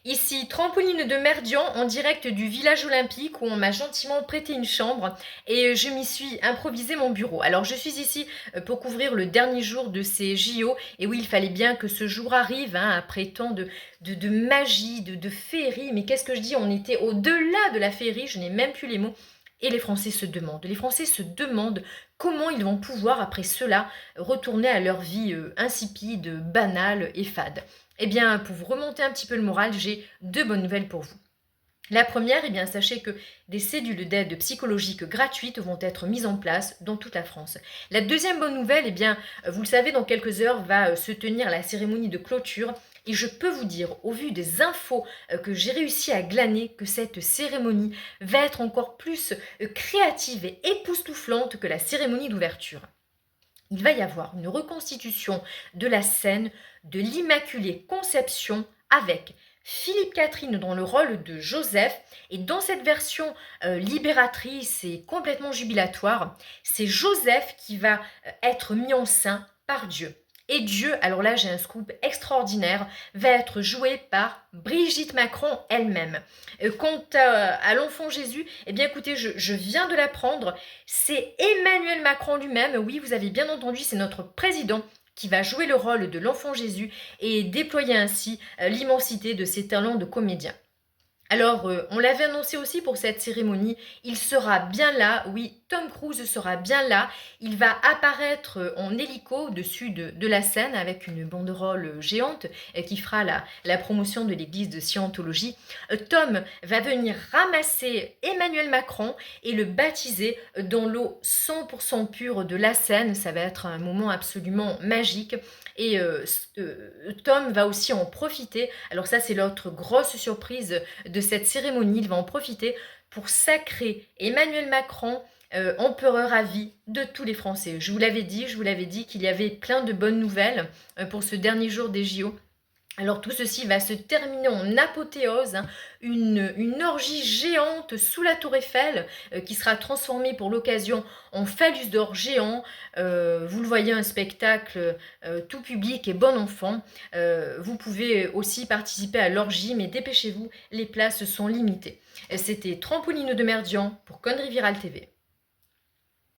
Ici, Trampoline de Merdian en direct du village olympique où on m'a gentiment prêté une chambre et je m'y suis improvisé mon bureau. Alors je suis ici pour couvrir le dernier jour de ces JO et oui, il fallait bien que ce jour arrive après tant de magie, de féerie. Mais qu'est-ce que je dis? On était au-delà de la féerie, je n'ai même plus les mots. Et les Français se demandent comment ils vont pouvoir après cela retourner à leur vie insipide, banale et fade. Eh bien, pour vous remonter un petit peu le moral, j'ai deux bonnes nouvelles pour vous. La première, eh bien, sachez que des cellules d'aide psychologique gratuites vont être mises en place dans toute la France. La deuxième bonne nouvelle, eh bien, vous le savez, dans quelques heures va se tenir la cérémonie de clôture. Et je peux vous dire, au vu des infos que j'ai réussi à glaner, que cette cérémonie va être encore plus créative et époustouflante que la cérémonie d'ouverture. Il va y avoir une reconstitution de la scène de l'Immaculée Conception avec Philippe Catherine dans le rôle de Joseph. Et dans cette version libératrice et complètement jubilatoire, c'est Joseph qui va être mis en scène par Dieu. Et Dieu, alors là j'ai un scoop extraordinaire, va être joué par Brigitte Macron elle-même. Quant à l'enfant Jésus, eh bien écoutez, je viens de l'apprendre, c'est Emmanuel Macron lui-même, oui vous avez bien entendu, c'est notre président qui va jouer le rôle de l'enfant Jésus et déployer ainsi l'immensité de ses talents de comédien. Alors, on l'avait annoncé aussi pour cette cérémonie, il sera bien là, oui, Tom Cruise sera bien là, il va apparaître en hélico au-dessus de la scène avec une banderole géante qui fera la promotion de l'église de Scientologie. Tom va venir ramasser Emmanuel Macron et le baptiser dans l'eau 100% pure de la Seine, ça va être un moment absolument magique. Et Tom va aussi en profiter, alors ça c'est l'autre grosse surprise de cette cérémonie, il va en profiter pour sacrer Emmanuel Macron empereur à vie de tous les Français. Je vous l'avais dit qu'il y avait plein de bonnes nouvelles pour ce dernier jour des JO. Alors tout ceci va se terminer en apothéose, une orgie géante sous la tour Eiffel qui sera transformée pour l'occasion en phallus d'or géant. Vous le voyez, un spectacle tout public et bon enfant. Vous pouvez aussi participer à l'orgie, mais dépêchez-vous, les places sont limitées. C'était Trampoline de Merdian pour Connerie Virale TV.